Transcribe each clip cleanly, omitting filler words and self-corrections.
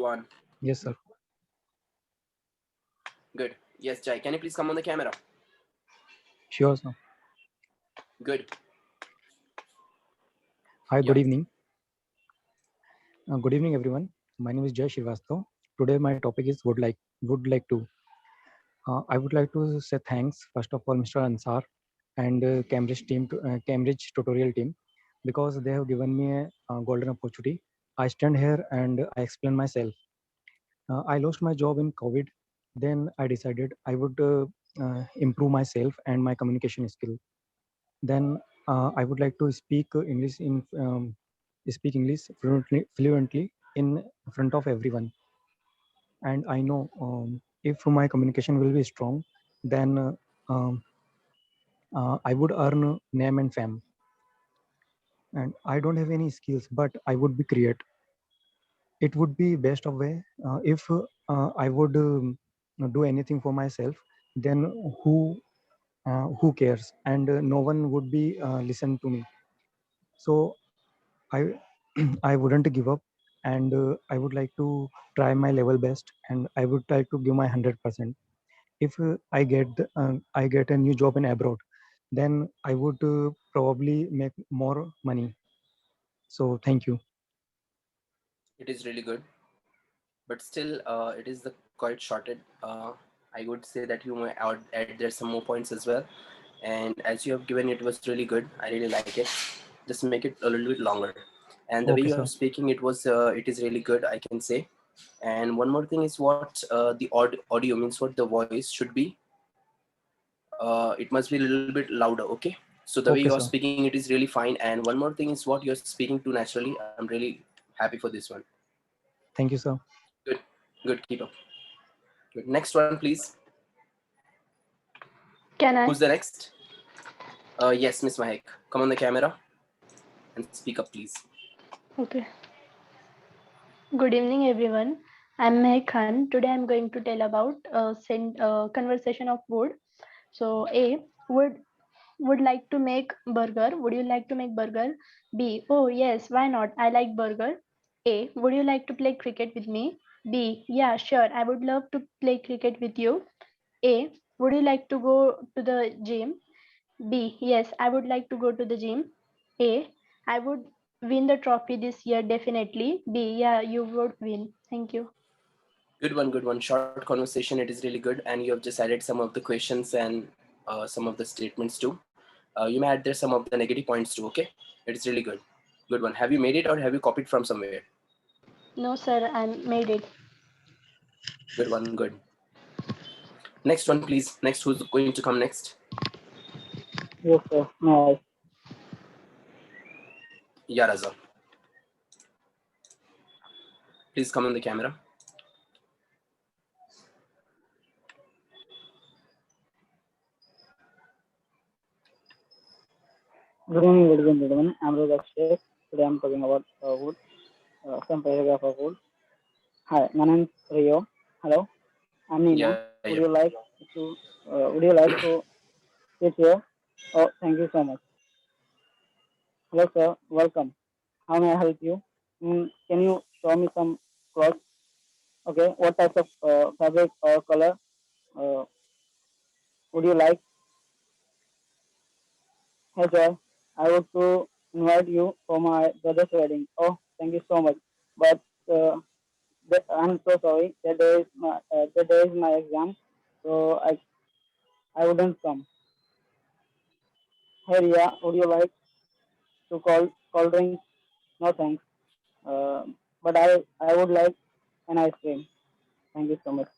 on? Yes, sir. Good. Yes, Jai, can you please come on the camera? Sure, sir. Good. Hi, Yeah. good evening. Good evening, everyone. My name is Jay Srivastav. Today, my topic is would like to. I would like to say thanks first of all, Mr. Ansar and Cambridge tutorial team, because they have given me a golden opportunity. I stand here and I explain myself. I lost my job in COVID. Then I decided I would improve myself and my communication skill. Then I would like to speak English fluently in front of everyone. And I know if my communication will be strong, then I would earn name and fame. And I don't have any skills, but I would be create. It would be best of way if I would do anything for myself. Then who cares? And no one would be listen to me. So I I wouldn't give up, and I would like to try my level best, and I would try to give my 100%. If I get a new job in abroad, then I would probably make more money. So thank you. It is really good, but still, it is the quite shorted. I would say that you might add there some more points as well. And as you have given, it was really good. I really like it. Just make it a little bit longer. And the way Okay, you sir. are speaking, it is really good, I can say. And one more thing is what the audio means, what the voice should be. It must be a little bit louder, okay? So the way Okay, you are sir. speaking, it is really fine. And one more thing is what you're speaking to naturally. I'm really happy for this one. Thank you, sir. Good, good, keep up. Good. Next one, please. Can I? Who's the next? Yes, Miss Mahek. Come on the camera and speak up, please. Okay. Good evening, everyone. I'm Mehak Khan. Today I'm going to tell about conversation of wood. So, A, would like to make burger. Would you like to make burger? B, oh yes, why not? I like burger. A, would you like to play cricket with me? B, yeah, sure. I would love to play cricket with you. A, would you like to go to the gym? B, yes, I would like to go to the gym. A, I would win the trophy this year definitely. B, yeah, you would win. Thank you. Good one, good one. Short conversation. It is really good. And you have just added some of the questions and some of the statements too. You may add there some of the negative points too, okay? It is really good. Good one. Have you made it or have you copied from somewhere? No, sir, I made it. Good one, good. Next one, please. Next, who's going to come next? Yes, sir. No. Yeah, Raza. Please come on the camera. Good evening, ladies and gentlemen. I'm Razak Sheikh. Today I'm talking about wood, some paragraph of wood. Hi, my name is Rio. Hello, I'm Nina. Yeah. Would you like to sit here? Oh, thank you so much. Hello, sir. Welcome. How may I help you? Can you show me some clothes? Okay. What type of fabric or color uh, would you like? Hey, sir. I would to invite you for my brother's wedding. Oh, thank you so much. But I'm so sorry. That day is my exam, so I wouldn't come. Hey Ria, would you like to cold drinks? No thanks. Uh, but I would like an ice cream. Thank you so much.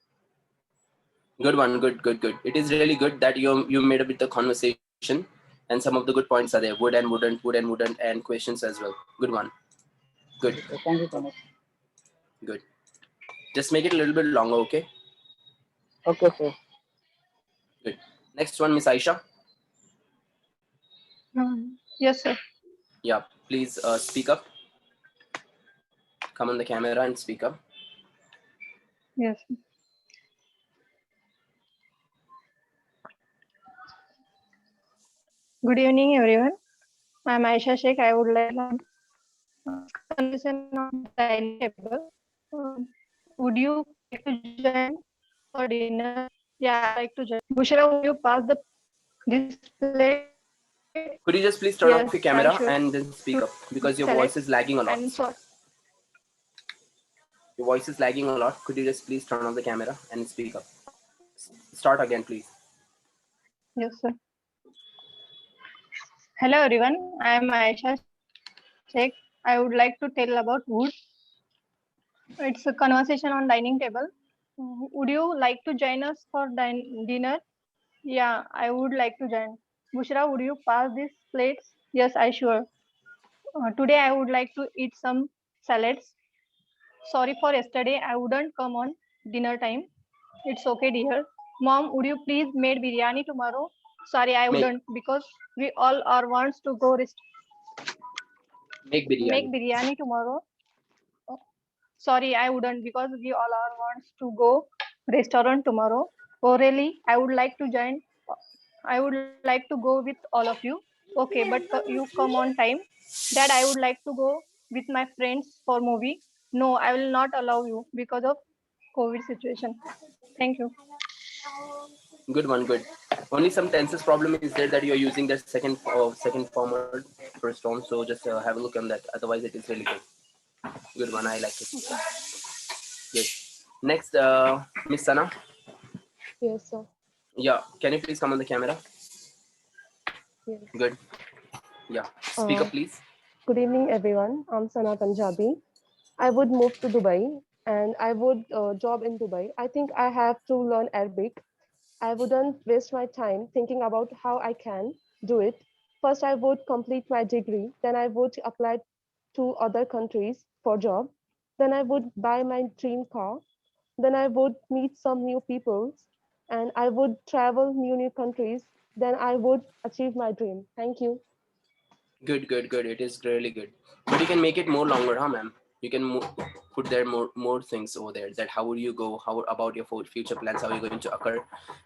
Good one, good, good, good. It is really good that you made up with the conversation and some of the good points are there. Would and wouldn't, would and wouldn't, and questions as well. Good one. Good, Okay, thank you so much. good. Just make it a little bit longer, okay? Okay, sir. Good. Next one, Miss Aisha. Yes, sir. Yeah, please speak up. Come on the camera and speak up. Yes. Good evening, everyone. I'm Aisha Sheikh. I would like to conversation on dining table. would you like to join for dinner? Yeah, I like to join. Bushra, would you pass the display? Could you just please turn Yes, off your I camera should. and then speak up, because your voice Select is lagging a lot. and so Your voice is lagging a lot. Could you just please turn off the camera and speak up? Start again, please. yes, sir. Hello, everyone. I am Aisha Sheikh. I would like to tell about wood. It's a conversation on dining table. Would you like to join us for dinner? Yeah, I would like to join. Bushra, would you pass these plates? Yes, I sure. Today I would like to eat some salads. Sorry for yesterday, I wouldn't come on dinner time. It's okay, dear. Mom, would you please make biryani tomorrow? Sorry, I Make wouldn't because we all are wants to go make make biryani. biryani tomorrow. Oh, sorry, I wouldn't because we all are wants to go restaurant tomorrow. Oh, really? I would like to join. I would like to go with all of you. Okay, but you come on time. Dad, I would like to go with my friends for movie. No, I will not allow you because of COVID situation. Thank you. Good one, good. Only some tenses problem is there that you're using that second forward first form. So just have a look on that. Otherwise, it is really good. Good one. I like it. Good. Next, Miss Sana. Yes, sir. Yeah. Can you please come on the camera? Yes. Good. Yeah. Speak up, please. Good evening, everyone. I'm Sana Punjabi. I would move to Dubai and I would job in Dubai. I think I have to learn Arabic. I wouldn't waste my time thinking about how I can do it. First, I would complete my degree. Then I would apply to other countries for job. Then I would buy my dream car. Then I would meet some new people and I would travel new countries. Then I would achieve my dream. Thank you. Good, good, good. It is really good. But you can make it more longer, huh, ma'am? You can put there more things over there. That how would you go? How about your future plans? How are you going to occur?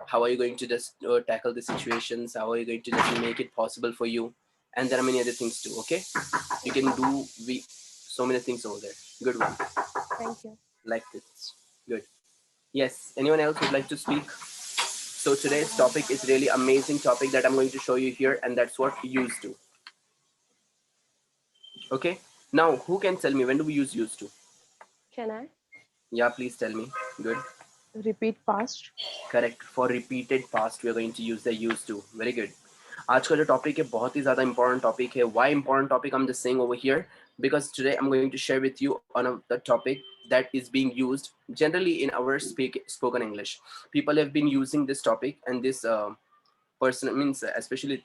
How are you going to just tackle the situations? How are you going to just make it possible for you? And there are many other things too. Okay, you can do so many things over there. Good one. Thank you. Like this. Good. Yes. Anyone else would like to speak? So today's topic is really amazing topic that I'm going to show you here, and that's what used to. Okay. Now, who can tell me when do we use used to? Can I Yeah, please tell me. Good. repeat past? Correct. For repeated past, we are going to use the used to. Very good. आज का जो topic है बहुत ही ज़्यादा important topic है. Why important topic? I'm just saying over here because today I'm going to share with you on the topic that is being used generally in our spoken English. People have been using this topic and this person means especially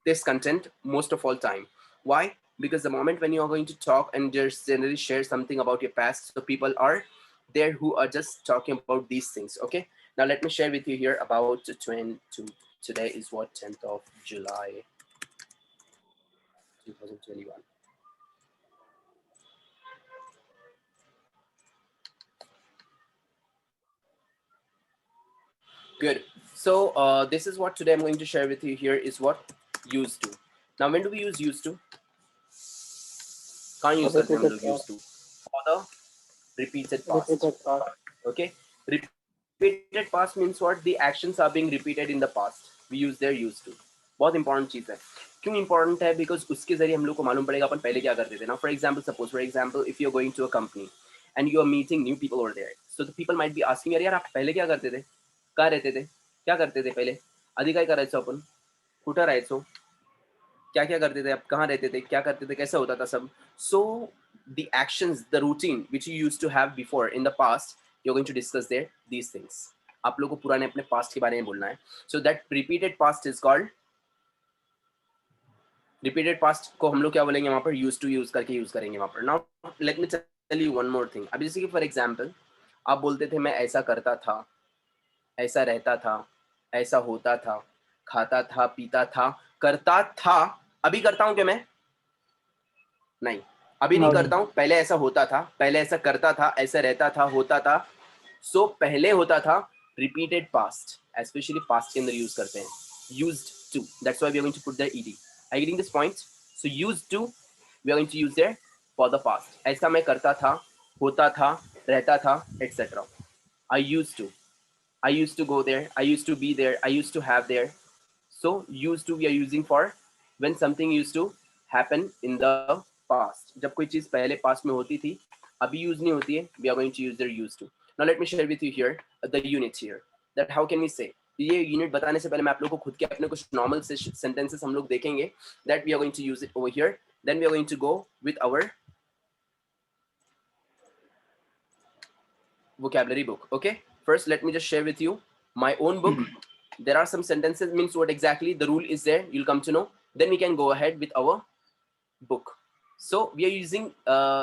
this content most of all time. Why? Because the moment when you are going to talk and just generally share something about your past, so people are there who are just talking about these things. Okay, now let me share with you here about today is what, 10th of July 2021. Good. So this is what today I'm going to share with you here is what used to. Now when do we use used to? Can't use the used to for the repeated past. Okay, repeated past means what? The actions are being repeated in the past. We use their used to. बहुत important चीज है. क्यों important है? Because उसके जरिए हम लोग को मालूम पड़ेगा अपन पहले क्या करते थे ना. For example if you are going to a company and you are meeting new people over there, so the people might be asking यार आप पहले क्या करते थे, कहाँ रहते थे, क्या करते थे पहले, आधी काय करायचो आपण, कुठं राहायचो, क्या क्या करते थे, आप कहाँ रहते थे, क्या करते थे, कैसा होता था सब. सो the actions, the routine which you used to have before in the past, you're going to discuss there these things. आप लोगों को पुराने अपने past के बारे में बोलना है. So that repeated past is called repeated past को हम लोग क्या बोलेंगे वहाँ पर used to use करके use करेंगे वहाँ पर. Now let me tell you one more thing. अभी जैसे कि for example आप बोलते थे मैं ऐसा करता था, ऐसा रहता था, ऐसा होता था, खाता था, पीता था, करता था. अभी करता हूँ क्या मैं? नहीं, अभी नहीं करता हूँ. पहले ऐसा होता था, पहले ऐसा करता था, ऐसा रहता था, होता था. सो पहले होता था. रिपीटेड पास्ट स्पेशली पास्ट के अंदर यूज करते हैं. Used to, that's why we are going to put the ed. Are you getting this point? So used to we are going to use there for the past. ऐसा मैं करता था, होता था, रहता था, etc. I used to. I used to go there. I used to be there. I used to have there. So used to we are using for when something used to happen in the past. जब कोई चीज पहले past में होती थी, अभी use नहीं होती है, we are going to use their used to. Now let me share with you here the units here. That how can we say? ये यूनिट बताने से पहले मैं आप लोगों को खुद के अपने कुछ नॉर्मल सेंटेंसेस हम लोग देखेंगे. That we are going to use it over here. Then we are going to go with our vocabulary book. Okay. First, let me just share with you my own book. There are some sentences means what exactly the rule is there. You'll come to know. Then we can go ahead with our book. So we are using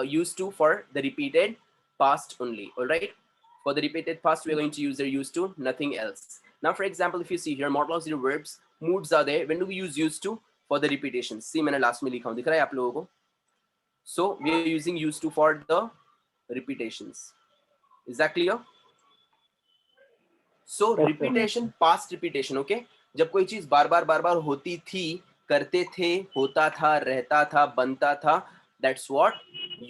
used to for the repeated past only. All right. For the repeated past, we are going to use their used to, nothing else. Now, for example, if you see here, modal auxiliary verbs, moods are there. When do we use used to? For the repetitions. See, मैंने last में लिखा हूँ, दिख रहा है आप लोगों को? So we are using used to for the repetitions. Is that clear? So Yes, sir. repetition, past repetition, okay? जब कोई चीज बार बार होती थी, करते थे, होता था, रहता था, बनता था, that's what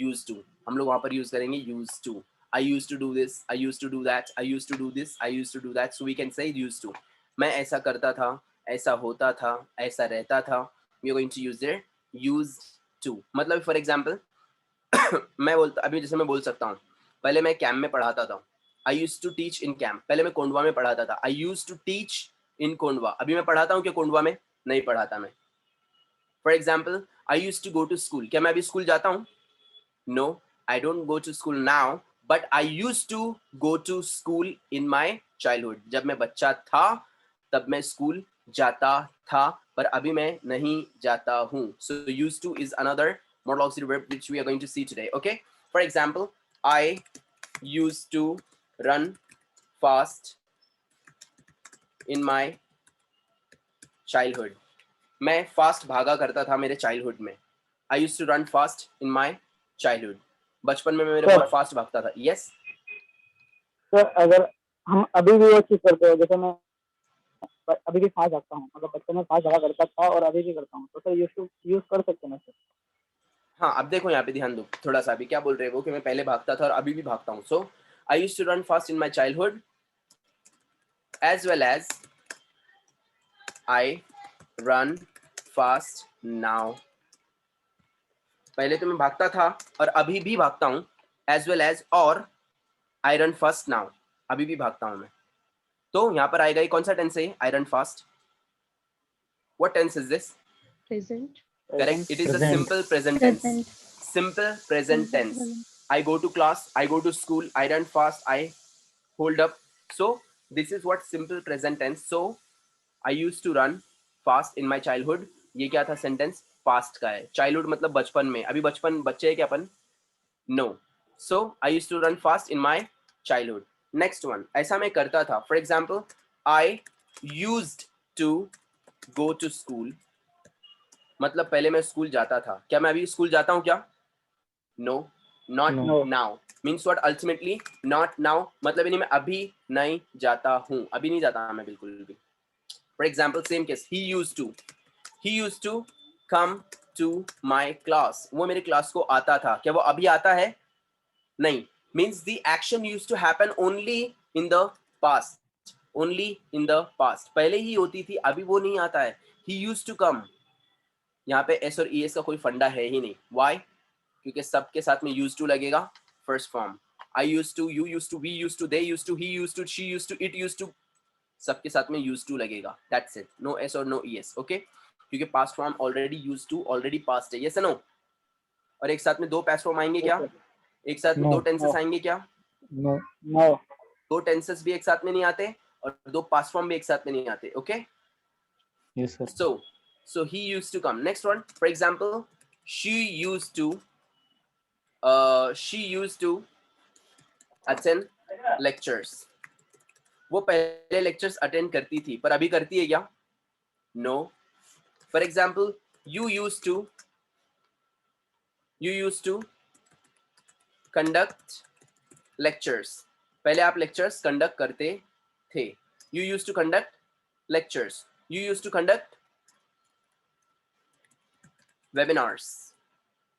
used to. हम लोग वहां पर यूज करेंगे used to. I used to do this, I used to do that, I used to do this, I used to do that. So we can say used to. मैं ऐसा करता था, ऐसा होता था, ऐसा रहता था. We are going to use there used to. मतलब for example मैं बोलता, अभी जैसे मैं बोल सकता हूँ, पहले मैं कैंप में पढ़ाता था. I used to teach in camp. पहले मैं कोंडवा में पढ़ाता था. I used to teach in Kondhwa. अभी मैं पढ़ाता हूँ क्या कोंडवा में? नहीं पढ़ाता मैं. For example, I used to go to school. क्या मैं अभी स्कूल जाता हूँ? No, I don't go to school now, but I used to go to school in my childhood. जब मैं बच्चा था, तब मैं स्कूल जाता था, पर अभी मैं नहीं जाता हूँ. So used to is another modal auxiliary verb which we are going to see today. Okay. For example, I used to run fast in my childhood. मैं फास्ट भागा करता था मेरे चाइल्डहुड में. I used to run fast in my childhood. बचपन में मैं मेरे Sir. बहुत फास्ट भागता था. Yes. सर अगर हम अभी भी वो चीज करते हो, जैसे मैं अभी भी फास्ट भागता हूँ, अगर बचपन में फास्ट भागा करता था और अभी भी करता हूँ, तो सर यूज कर सकते हैं सर? हाँ, अब देखो यहाँ पे ध्यान दो थोड़ा सा. अभी क्या बोल रहे हो कि मैं पहले भागता था और अभी भी भागता हूँ. So I used to run fast in my childhood as well as I run fast now. पहले तो मैं भागता था और अभी भी भागता हूँ. As well as और I run fast now. अभी भी भागता हूँ मैं. तो यहाँ पर आएगा कौन सा टेंस है? I run fast. What tense is this? Present. Correct. It is a Present. simple present tense. Present. Simple present tense. I go to class, I go to school, I run fast, I hold up. So this is what simple present tense. So I used to run fast in my childhood. ये क्या था sentence? Past का है. Childhood मतलब बचपन में. अभी बचपन बच्चे है क्या अपन? No. So I used to run fast in my childhood. Next one, ऐसा मैं करता था. For example, I used to go to school. मतलब पहले मैं स्कूल जाता था. क्या मैं अभी स्कूल जाता हूँ क्या? No, not No. Now. Means what? Ultimately not now. मतलब इन्हीं में अभी नहीं जाता हूँ. अभी नहीं जाता मैं बिल्कुल भी. For example same case, he used to come to my class. वो मेरे क्लास को आता था. क्या वो अभी आता है? नहीं. Means the action used to happen only in the past. Only in the past. पहले ही होती थी, अभी वो नहीं आता है. He used to come. यहाँ पे एस और ई एस का कोई फंडा है ही नहीं. वाई? क्योंकि सबके साथ में यूज्ड टू लगेगा. First form. I used to, you used to, we used to, they used to, he used to, she used to, it used to. सबके साथ में यूज्ड टू लगेगा. That's it. नो एस और no E S. Okay. क्योंकि past form already used to, already past है. Yes और no? और एक साथ में दो पास्ट फॉर्म आएंगे क्या? एक साथ में No. दो टेंसेस आएंगे क्या? No. नो. दो टेंसेस भी एक साथ में नहीं आते और दो पास्ट फॉर्म भी एक साथ में नहीं आते. Okay. Yes, sir. So he used to come. Next one, for example, she used to attend lectures. वो पहले लेक्चर्स अटेंड करती थी, पर अभी करती है क्या? No. For example, you used to conduct lectures. पहले आप लेक्चर्स कंडक्ट करते थे. You used to conduct lectures. You used to conduct webinars.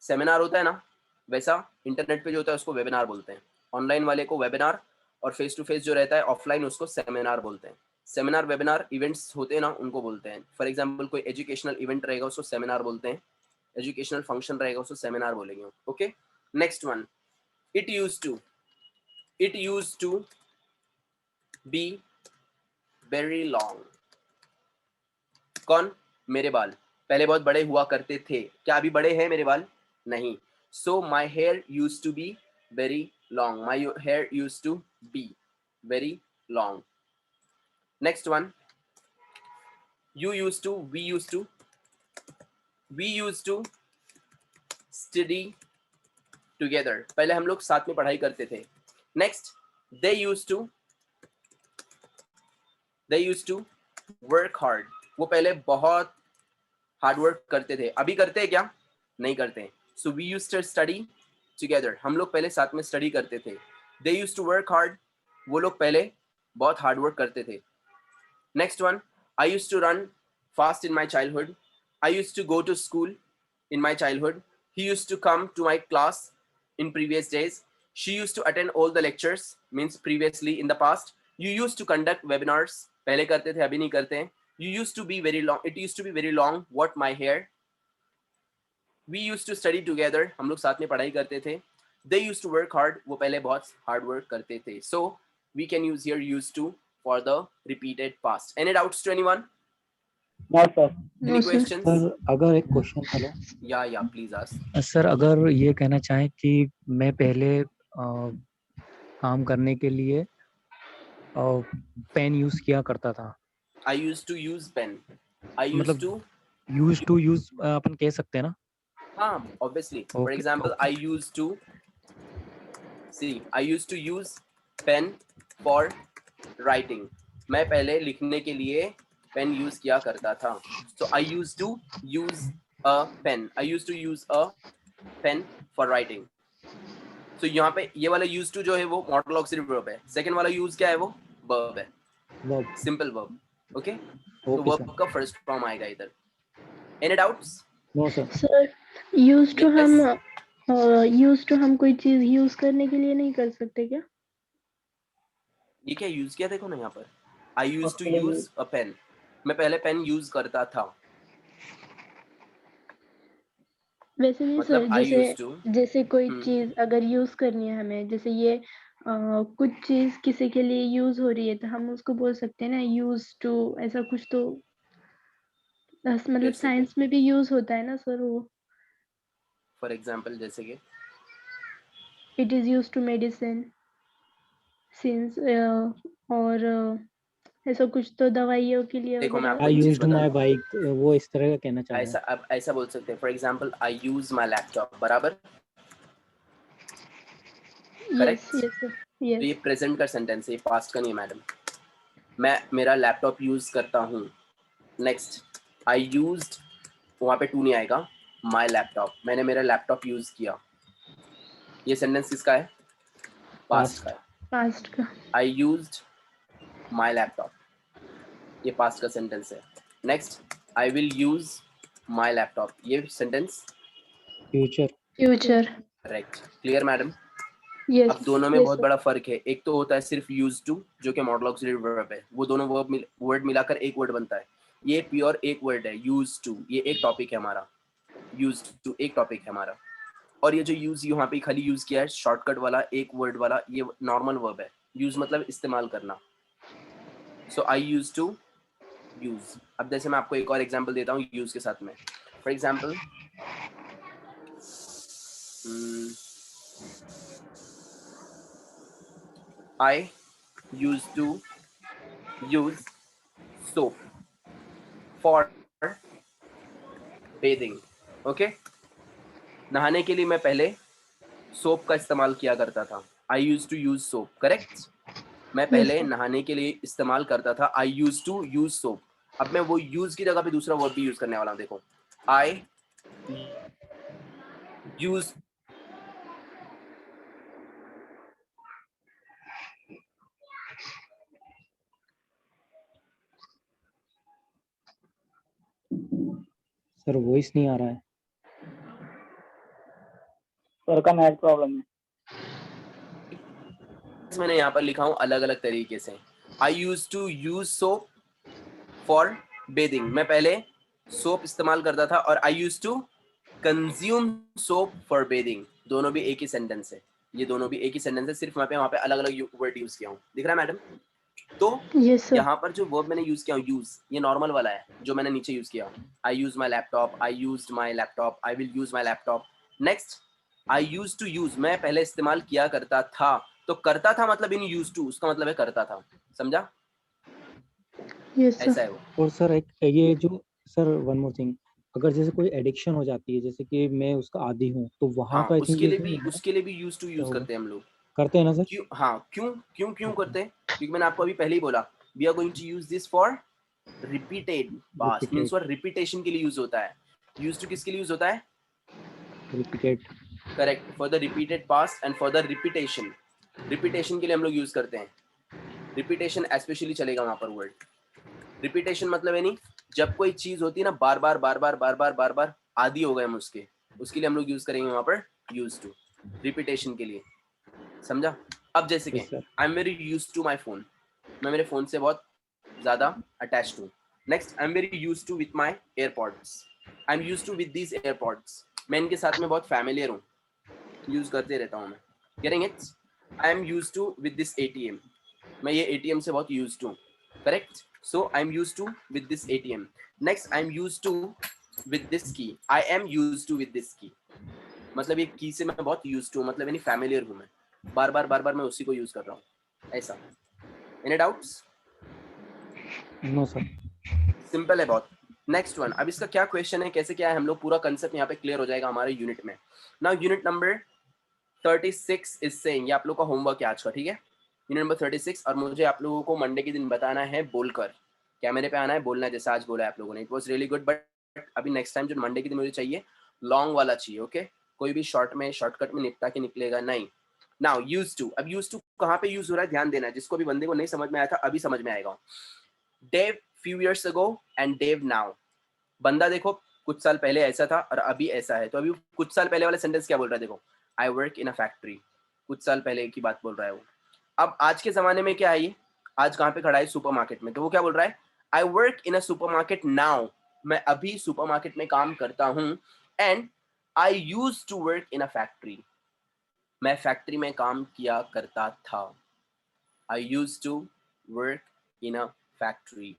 Seminar होता है ना, वैसा इंटरनेट पे जो होता है उसको वेबिनार बोलते हैं. ऑनलाइन वाले को वेबिनार, और फेस टू फेस जो रहता है ऑफलाइन उसको सेमिनार बोलते हैं। सेमिनार वेबिनार इवेंट्स होते हैं ना, उनको बोलते हैं। फॉर एग्जांपल कोई एजुकेशनल इवेंट रहेगा उसको सेमिनार बोलते हैं, एजुकेशनल फंक्शन रहेगा उसको सेमिनार बोलेंगे। Okay, next one, it used to be very long. कौन? मेरे बाल पहले बहुत बड़े हुआ करते थे। क्या अभी बड़े हैं मेरे बाल? नहीं। So my hair use to be very long, my hair use to be very long. Next one, you used to, we used to study together। पहले हम लोग साथ में पढ़ाई करते थे। Next, they used to work hard। वो पहले बहुत हार्ड वर्क करते थे। अभी करते हैं क्या? नहीं करते। So we used to study together. हम लोग पहले साथ में स्टडी करते थे। They used to work hard. वो लोग पहले बहुत हार्ड वर्क करते थे। Next one, I used to run fast in my childhood। I used to go to school in my childhood। He used to come to my class in previous days। She used to attend all the lectures, means previously in the past। You used to conduct webinars। पहले करते थे, अभी नहीं करते हैं। You used to be very long, it used to be very long what my hair। We used to study together। हम लोग साथ में पढ़ाई करते थे। They used to work hard। वो पहले बहुत hard work करते थे। So we can use here used to for the repeated past। Any doubts to anyone? No, sir. Any No, sir. questions? Sir अगर एक question, hello Yeah, please ask। Sir, अगर ये कहना चाहें कि मैं पहले काम करने के लिए पेन यूज किया करता था, I used to use pen। I used मतलब to, यूज अपन कह सकते हैं ना? हाँ, obviously। For Okay, example, okay. I used to use pen for writing। मैं पहले लिखने के लिए पेन यूज किया करता था। So I used to use a pen। I used to use a pen for writing। So यहाँ पे ये वाला use to जो है वो modal auxiliary verb है। Second वाला use क्या है? वो verb है, Verb. simple verb। Okay, तो Okay, verb sir. का first form आएगा इधर। Any doubts? No, sir. Sir use to Yes। हम कोई चीज यूज करने के लिए नहीं कर सकते क्या? ये क्या यूज किया देखो ना यहाँ पर। I used to Okay. use a pen। मैं पहले पेन यूज करता था। वैसे नहीं मतलब सर, I used to। जैसे कोई हम्म, चीज अगर यूज करनी है हमें, जैसे ये कुछ चीज किसी के लिए यूज हो रही है तो हम उसको बोल सकते हैं ना यूज टू, ऐसा कुछ तो मतलब जैसे कि साइंस में भी यूज होता है ना सर वो। फॉर एग्जांपल जैसे कि it is use to medicine since, और ऐसा कुछ तो दवाइयों के लिए देखो मैं वगैरह। आपको I एक चीज used बताता my हूँ। bike, वो इस तरह का कहना चाह रहे ऐसा हैं। अब ऐसा बोल सकते हैं। For example I use my laptop। बराबर, यस करेक्ट। यस सर, तो ये यस। प्रेजेंट का सेंटेंस है, पास्ट का नहीं है मैडम। मैं मेरा लैपटॉप यूज करता हूँ। नेक्स्ट, आई यूज्ड, वहाँ पे टू नहीं आएगा। माई लैपटॉप, मैंने मेरा लैपटॉप यूज किया। ये सेंटेंस किसका है? पास्ट का है। पास्ट का। आई यूज्ड माई लैपटॉप, ये पास्ट का सेंटेंस है। Next, I will use my laptop, ये sentence Future. Future. Correct. Clear madam? Yes अब दोनों में बहुत सर। बड़ा फर्क है। एक तो होता है सिर्फ यूज टू जो कि मॉडल ऑक्सिलरी वर्ब है, वो दोनों वर्ड मिलाकर एक वर्ड बनता है। ये प्योर एक वर्ड है यूज टू, ये एक टॉपिक है हमारा। यूज टू एक टॉपिक है हमारा। और ये जो यूज यहाँ पे खाली यूज किया है शॉर्टकट वाला एक वर्ड वाला, ये नॉर्मल वर्ब है। यूज मतलब इस्तेमाल करना। सो आई यूज टू यूज। अब जैसे मैं आपको एक और एग्जांपल देता हूँ यूज के साथ में। For example, I used to use soap for bathing। Okay, नहाने के लिए मैं पहले सोप का इस्तेमाल किया करता था। I use to use soap, correct. मैं पहले नहाने के लिए इस्तेमाल करता था। I use to use soap. अब मैं वो यूज की जगह पे दूसरा वर्ड भी यूज करने वाला हूँ। देखो, आई यूज, सर वॉइस नहीं आ रहा है। सर का नेट प्रॉब्लम है। मैंने यहाँ पर लिखा हूँ अलग अलग तरीके से. I use to use soap for bathing. मैं पहले सोप इस्तेमाल करता था, और I use to consume soap for bathing. दोनों भी एक ही सेंटेंस है. ये दोनों भी एक ही सेंटेंस है, सिर्फ वहाँ पे अलग अलग वर्ड यूज किया हूँ. दिख रहा है मैडम? तो Yes, sir. यहाँ पर जो वर्ब मैंने यूज किया हूँ, यूज, ये नॉर्मल वाला है जो मैंने नीचे यूज किया हूँ. I use my laptop, I use my laptop, I will use my laptop. Next, I use to use, मैं पहले इस्तेमाल किया करता था. तो करता था मतलब इन यूज टू, उसका मतलब है करता था. समझा? Yes, sir. ऐसा है वो. और सर एक ये जो सर वन मोर थिंग, अगर जैसे कोई एडिक्शन हो जाती है, जैसे कि मैं उसका आदी हूँ, तो वहाँ हाँ, तो आई थिंक ये जो होगा, उसके लिए भी यूज टू क्या यूज होगा? करते हैं हम लोग. करते हैं ना सर? क्यों? हाँ, क्यों क्यों क्यों ओके, करते हैं? क्योंकि मैंने आपको अभी पहले ही बोला, we are going to use this for repeated past. Means repeated, for repetition के लिए यूज होता है. यूज टू किसके लिए यूज होता है? Repeated. Correct, for the repeated past and for the repetition. Repetition के लिए हम लोग यूज करते हैं. रिपीटेशन स्पेशली चलेगा वहां पर वर्ड. रिपीटेशन मतलब है नहीं, जब कोई चीज होती है ना बार बार बार बार बार बार बार बार, आदी हो गए हम उसके लिए हम लोग यूज करेंगे वहां पर यूज टू, रिपीटेशन के लिए. समझा? अब जैसे कि yes sir. I am very use to my phone. मैं मेरे फोन से बहुत ज्यादा अटैच्ड हूँ. Next, I am very use to with my AirPods. I am use to with these AirPods. मैं इनके साथ में बहुत फैमिलियर हूँ, यूज करते रहता हूँ मैं. Getting it? I am use to with this ATM. मैं ये एटीएम से बहुत use to. Correct. So I am use to with this ATM. Next, I am use to with this key. I am use to with this key, मतलब ये की से मैं बहुत यूज टू, मतलब यानी फैमिलियर हूँ मैं. बार बार मैं उसी को यूज कर रहा हूँ. ऐसा. Any doubts? No sir. Simple है बहुत. Next one. अब इसका क्या क्वेश्चन है, कैसे क्या है, हम लोग पूरा कंसेप्ट यहाँ पे क्लियर हो जाएगा हमारे यूनिट में. Now unit number 36 is saying, ये आप लोग का होमवर्क है आज का. ठीक है, यूनिट नंबर 36. और मुझे आप लोगों को मंडे के दिन बताना है बोलकर, कैमरे पे आना है, बोलना है जैसा आज बोला है आप लोगों ने. It was really good, but अभी नेक्स्ट टाइम जो मंडे के दिन मुझे चाहिए, लॉन्ग वाला चाहिए. ओके, कोई भी शॉर्ट में शॉर्टकट में निपटा के निकलेगा नहीं. Now use to. अब यूज टू कहाँ पे यूज हो रहा है, ध्यान देना. जिसको भी बंदे को नहीं समझ में आया था, अभी समझ में आएगा. Dave few years ago and Dave now. बंदा देखो कुछ साल पहले ऐसा था और अभी ऐसा है. तो अभी कुछ साल पहले वाला सेंटेंस क्या बोल रहा है, देखो, आई वर्क इन अ फैक्ट्री. कुछ साल पहले की बात बोल रहा है वो. अब आज के जमाने में क्या है ये, आज कहाँ पे खड़ा है, सुपरमार्केट में. तो वो क्या बोल रहा है, I work in a supermarket now. मैं अभी सुपरमार्केट में काम करता हूँ. And I use to work in a factory. मैं फैक्ट्री में काम किया करता था. I use to work in a factory.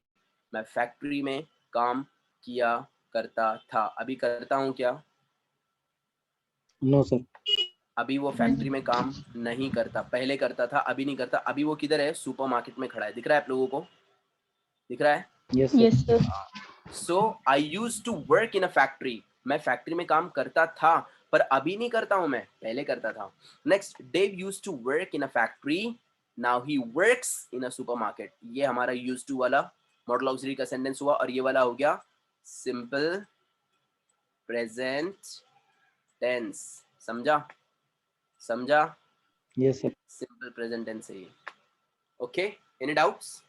मैं फैक्ट्री में काम किया करता था. अभी करता हूँ क्या? No sir. अभी वो फैक्ट्री में काम नहीं करता. पहले करता था, अभी नहीं करता. अभी वो किधर है, सुपरमार्केट में खड़ा है. दिख रहा है आप लोगों को? दिख रहा है? Yes sir. Yes, sir. So I use to work in a factory. मैं फैक्ट्री में काम करता था, पर अभी नहीं करता हूं, मैं पहले करता था. Next, Dave use to work in a factory, now he works in a supermarket. ये हमारा यूज टू वाला मॉडल ऑक्सिलरी का सेंटेंस हुआ. और ये वाला हो गया सिंपल प्रेजेंट टेंस. समझा? समझा? Yes sir. Simple present tense है ये. Okay, any doubts?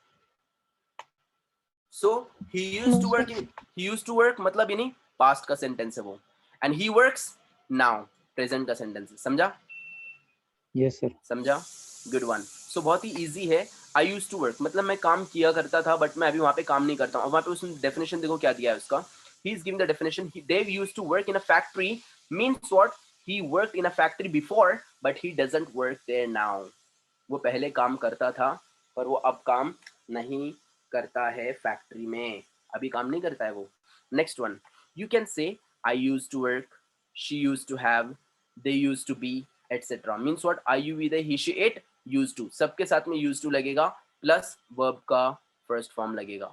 So he used No, to sir. Work in, he used to work मतलब यानी पास्ट का सेंटेंस है वो. And he works now present का सेंटेंस है. समझा? Yes sir. समझा? Good one. सो बहुत ही इजी है. आई यूज टू वर्क मतलब मैं काम किया करता था, बट मैं अभी वहां पे काम नहीं करता हूँ. वहां पे उसने डेफिनेशन देखो क्या दिया है उसका. He is giving the definition. Dave used to work in a factory means what? He worked in a factory before, but he doesn't work there now. वो पहले काम करता था, पर वो अब काम नहीं करता है फैक्ट्री में. अभी काम नहीं करता है वो. Next one. You can say I use to work, she use to have, they use to be, etcetera. Means what? I you we they he she it, use to, सबके साथ में यूज टू लगेगा, plus verb का first form लगेगा.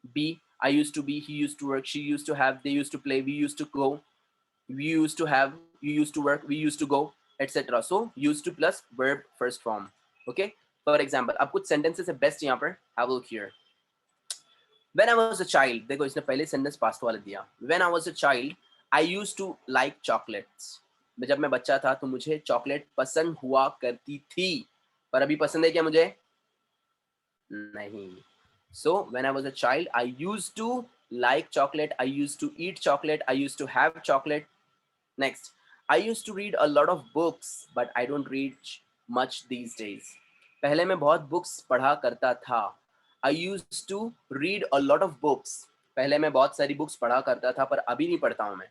Be, I use to be, he use to work, she use to have, they use to play, we use to go, we used to have, you used to work, we used to go, etc. So used to plus verb first form. Okay, for example, अब कुछ sentences है best यहाँ पर. have a look here. When I was a child, देखो इसने पहले sentence past वाला दिया. When I was a child, I used to like chocolates. जब मैं बच्चा था तो मुझे चॉकलेट पसंद हुआ करती थी, पर अभी पसंद है क्या मुझे? नहीं. So when I was a child, I used to like chocolate, I used to eat chocolate, I used to have chocolate. Next, I used to read a lot of books, but I don't read much these days. पहले मैं बहुत books पढ़ा करता था. I used to read a lot of books. पहले मैं बहुत सारी बुक्स पढ़ा करता था पर अभी नहीं पढ़ता हूँ मैं.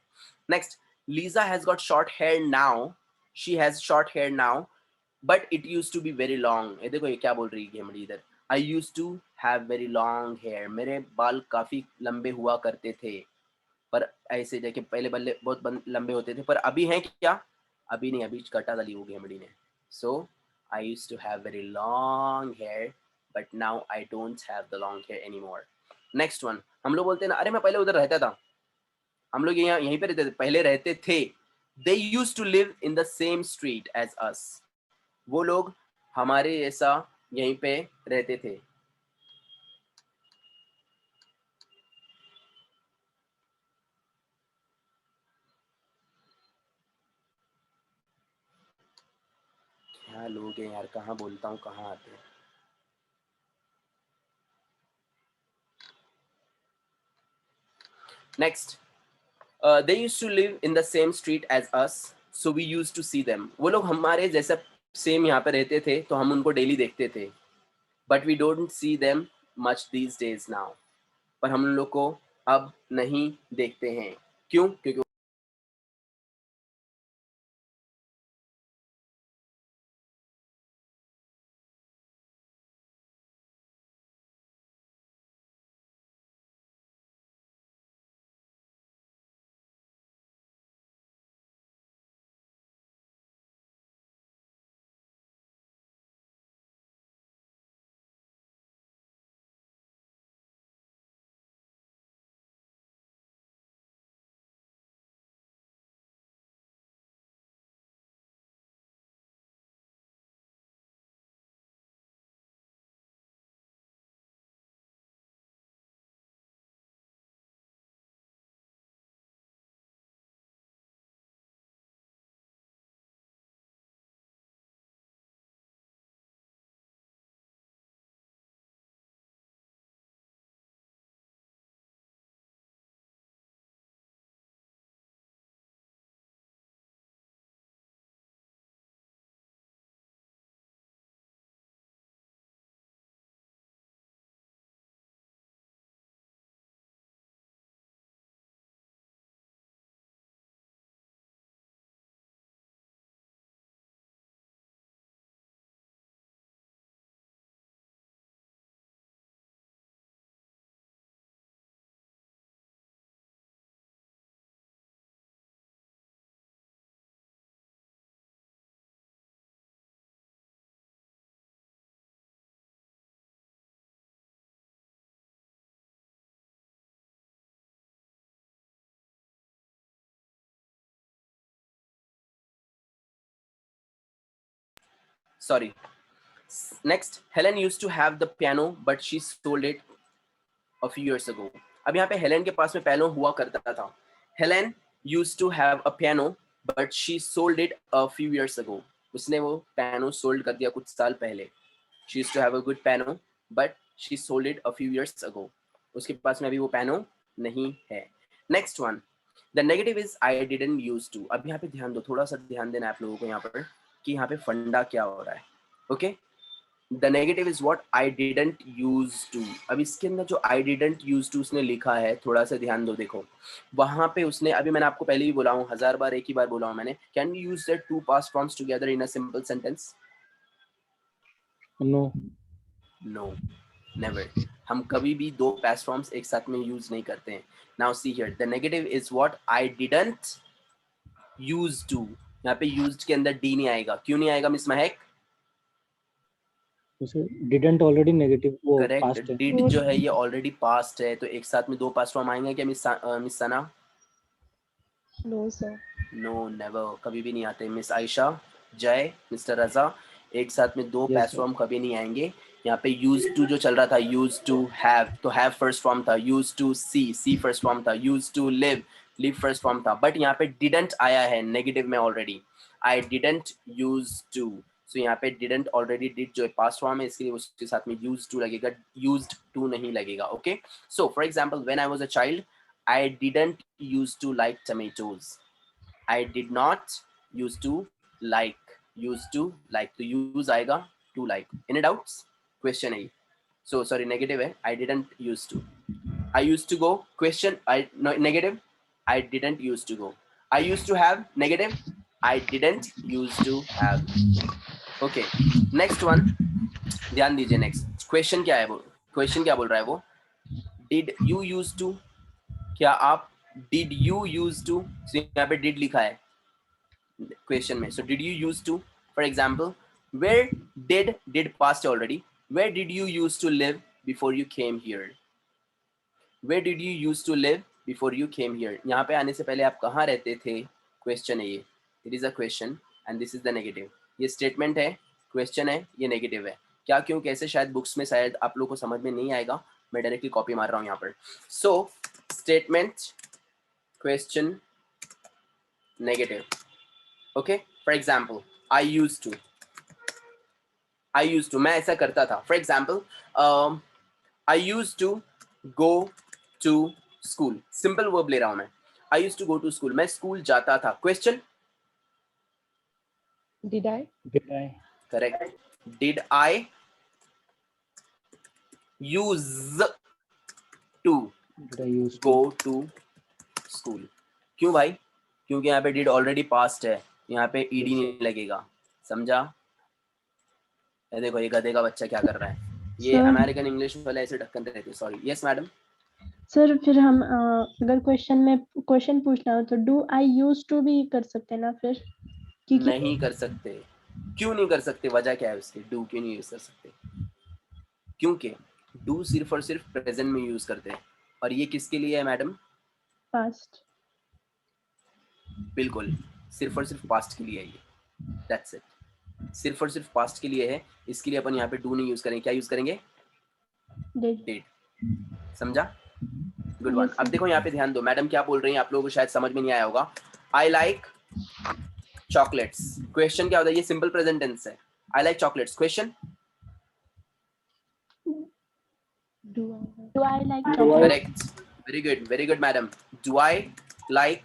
Next, Lisa has got short hair now. She has short hair now, but it used to be very long. ये देखो ये क्या बोल रही है हमारी इधर. I used to have very long hair. मेरे बाल काफी लंबे हुआ करते थे. पर ऐसे देखिए पहले बल्ले बहुत लंबे होते थे पर अभी हैं क्या? अभी नहीं, अभी कटा डाली होगी हमारी ने. So I used to have very long hair, but now I don't have the long hair anymore. Next one, हम लोग बोलते हैं ना, अरे मैं पहले उधर रहता था. हम लोग यहाँ यहीं पे रहते थे, पहले रहते थे. They used to live in the same street as us. वो लोग हमारे जैसा यहीं पे रहते थे. क्या लोग हैं यार, कहाँ बोलता हूँ कहाँ आते हैं. Next, they used to live in the same street as us, so we used to see them. वो लोग हमारे जैसा सेम यहाँ पे रहते थे तो हम उनको डेली देखते थे. But we don't see them much these days now. पर हम लोग को अब नहीं देखते हैं. क्यों? क्योंकि sorry. Next, Helen used to have the piano, but she sold it a few years ago. अब यहाँ पे हेलेन के पास में piano हुआ करता था. Helen used to have a piano, but she sold it a few years ago. उसने वो piano sold कर दिया कुछ साल पहले. She used to have a good piano, but she sold it a few years ago. उसके पास में अभी वो piano नहीं है. Next one, the negative is I didn't used to. अब यहाँ पे ध्यान दो, थोड़ा सा ध्यान देना आप लोगों को यहाँ पर कि यहाँ पे फंडा क्या हो रहा है. Okay? The negative is what I didn't used to. अब इसके अंदर जो I didn't used to उसने लिखा है, थोड़ा सा ध्यान दो. देखो वहां पे उसने, अभी मैंने आपको पहले भी बोला हूँ, 1000 बार एक ही बार बोला हूँ मैंने, can we use the two past forms together in a simple sentence? No. No, never. हम कभी भी दो past forms एक साथ में यूज नहीं करते हैं. Now see here, the negative is what I didn't used to. यहाँ पे used के अंदर D नहीं आएगा. क्यों नहीं आएगा miss Mahak? Didn't already negative वो करेक्ट. पास्ट है. डिड जो है ये ऑलरेडी पास्ट है, तो एक साथ में दो पास्ट फॉर्म आएंगे क्या मिस सना? No, sir. नो, नेवर, कभी भी नहीं आते. मिस आयशा, जय, मिस्टर रजा, एक साथ में दो Yes, पास्ट sir. फॉर्म कभी नहीं आएंगे. यहाँ पे यूज टू जो चल रहा था, यूज टू हैव, तो हैव फर्स्ट फॉर्म था. Use to see, see first form था. Use to live, live first form था. बट यहाँ पे डिडंट आया है नेगेटिव में already. I didn't use to. So यहाँ पे डिडंट ऑलरेडी डिड जो है पास्ट फॉर्म है, इसलिए उसके साथ में यूज टू लगेगा, यूज्ड टू नहीं लगेगा. Okay, so for example, when I was a child I didn't use to like tomatoes. I did not used to like, used to like, तो use आएगा to like. Any doubts? Question A. So sorry, negative है. I didn't used to. I used to go. Question I no, negative. I didn't used to go. I used to have. Negative. I didn't used to have. Okay. Next one. ध्यान दीजिए. Next question क्या है वो? Question क्या बोल रहा है वो? Did you used to? क्या आप did you used to? So यहाँ पे did लिखा है question में. So did you used to? For example, where did past already? Where did you used to live before you came here? Where did you used to live before you came here? यहाँ पे आने से पहले आप कहाँ रहते थे? Question है ये. It is a question and this is the negative. ये statement है, question है, ये negative है. क्या क्यों कैसे शायद बुक्स में शायद आप लोगों को समझ में नहीं आएगा. मैं डायरेक्टली कॉपी मार रहा हूँ यहाँ पर. So statement, question, negative. Okay. For example, I used to. मैं ऐसा करता था. For example, I used to go to school. Simple verb ले रहा हूँ मैं. I used to go to school. मैं स्कूल जाता था. Question? Did I? Correct. Did I use to go to school? क्यों भाई? क्योंकि यहाँ पे did already past है. यहाँ पे ed नहीं लगेगा. समझा? ये देखो ये गधे का बच्चा क्या कर रहा है. ये Sir. अमेरिकन इंग्लिश वाले ऐसे ढक्कन रहते. सॉरी. Yes madam. सर फिर हम अगर क्वेश्चन में क्वेश्चन पूछना हो तो डू आई यूज टू भी कर सकते हैं ना फिर? क्योंकि नहीं कर सकते. क्यों नहीं कर सकते? वजह क्या है उसकी? डू क्यों नहीं यूज कर सकते? क्योंकि डू सिर्फ और सिर्फ प्रेजेंट में यूज करते हैं और ये किसके लिए है मैडम? पास्ट. बिल्कुल सिर्फ और सिर्फ पास्ट के लिए है ये. That's it. सिर्फ और सिर्फ पास्ट के लिए है. इसके लिए अपन यहाँ पे डू नहीं यूज करेंगे. क्या यूज करेंगे? डिड. समझा? Good one. अब देखो यहाँ पे ध्यान दो. मैडम क्या बोल रही हैं आप लोगों को शायद समझ में नहीं आया होगा. I like chocolates. क्वेश्चन क्या होता है? ये सिंपल प्रेजेंट टेंस है. I like chocolates. Question? Do I like chocolate? Correct. Very good madam. Do I like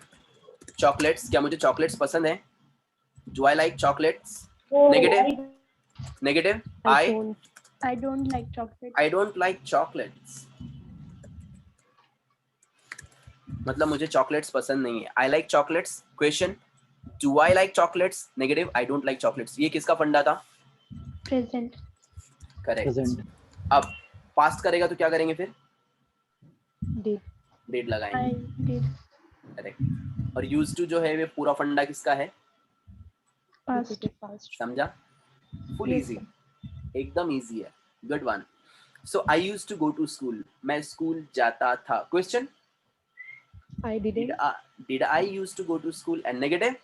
chocolates. क्या मुझे चॉकलेट्स पसंद है? Do I like chocolates? Negative. I don't like chocolate. I don't like chocolates. मतलब मुझे chocolates पसंद नहीं है. I like chocolates. Question? Do I like chocolates? Negative. I don't like chocolates. ये किसका फंडा था? प्रेजेंट. करेक्ट. अब पास्ट करेगा तो क्या करेंगे फिर? डिड लगाएंगे. I did. करेक्ट. और यूज्ड टू जो है वे पूरा फंडा किसका है? पास्ट. समझा? Full easy. एकदम इजी है. Good one. So I used to go to school. मैं स्कूल जाता था. Question? I didn't. Did I used to go to school? And negative?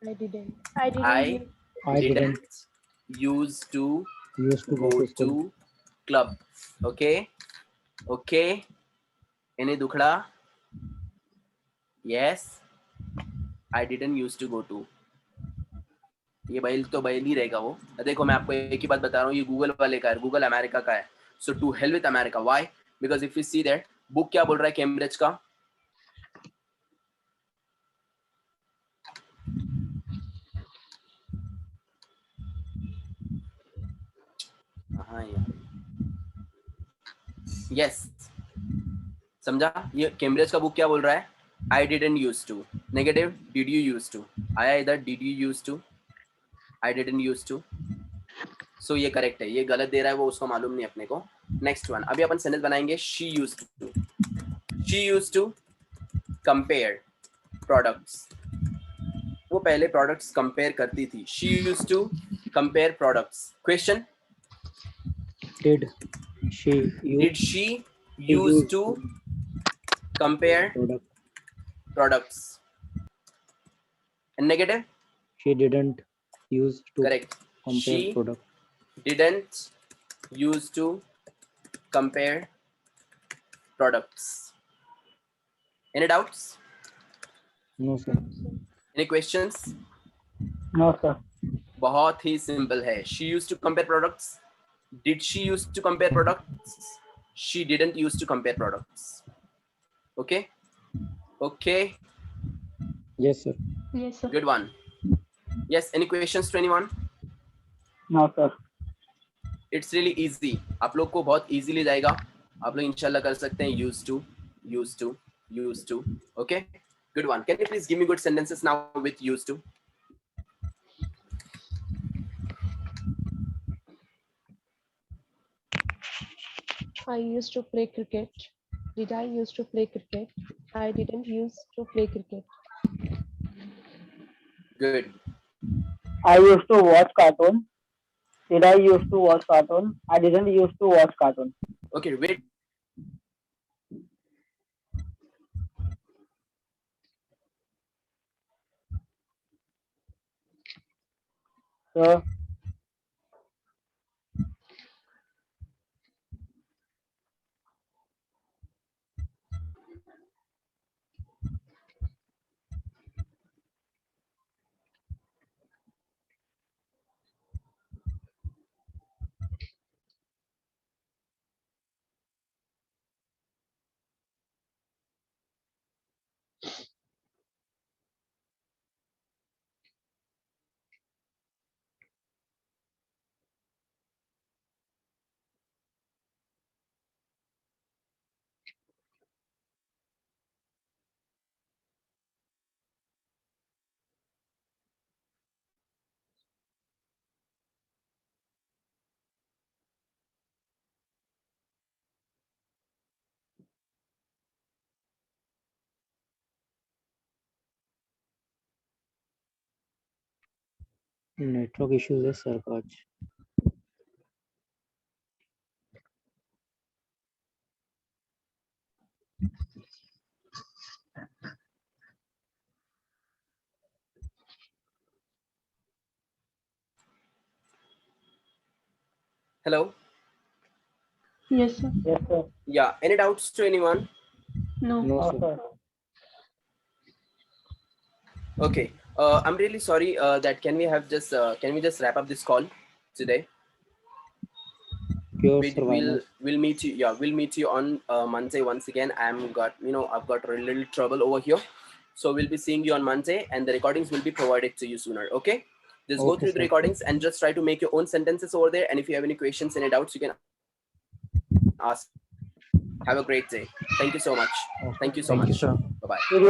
I didn't. I didn't. I didn't used to go to club. Okay. Any दुखड़ा? Yes. I didn't used to go to. ये बैल तो बैल ही रहेगा वो. देखो मैं आपको एक ही बात बता रहा हूँ. ये गूगल वाले का है. गूगल अमेरिका का है. So to hell with America. Why? Because if you see that book क्या बोल रहा है कैम्ब्रिज का? हाँ यार. यस. समझा? ये कैम्ब्रिज का बुक क्या बोल रहा है? I didn't used to. Negative. Did you used to? आया इधर. Did you used to? I didn't used to. So ये करेक्ट है. ये गलत दे रहा है वो उसको मालूम नहीं अपने को. Next one. अभी अपन सेंटेंस बनाएंगे. She used to. She used to compare products. वो पहले प्रोडक्ट्स कंपेयर करती थी. She used to compare products. Question? Did she used to compare products? And negative? She didn't use to Correct. compare She product. didn't used to compare products. Any doubts? No sir. Any questions? No, sir. बहुत ही simple है. She used to compare products. Did she used to compare products? She didn't used to compare products. Okay. Yes sir. Yes, sir. Good one. Yes. Any questions to anyone? No, sir. It's really easy, आप लोग को बहुत easily जाएगा, आप लोग इंशाल्लाह कर सकते हैं। Used to, used to, used to. Okay, good one. Can you please give me good sentences now with used to? I used to play cricket. Did I used to play cricket? I didn't used to play cricket. Good. I used to watch cartoon. Did I used to watch cartoon? I didn't used to watch cartoon. Okay, wait. So Network issues है sir आज। Hello. Yes, sir. yes, sir. Yeah, any doubts to anyone? No. No, No, sir. sir. Okay, I'm really sorry that can we just wrap up this call today? Pure sir, why not? We'll meet you. Yeah, we'll meet you on Monday once again. I've got a little trouble over here, so we'll be seeing you on Monday, and the recordings will be provided to you sooner. Okay, just go Okay, through the sir. recordings and just try to make your own sentences over there. And if you have any questions, any doubts, you can ask. Have a great day. Thank you so much. Okay. Thank you so Thank you, much. sir. Bye bye. Seriously.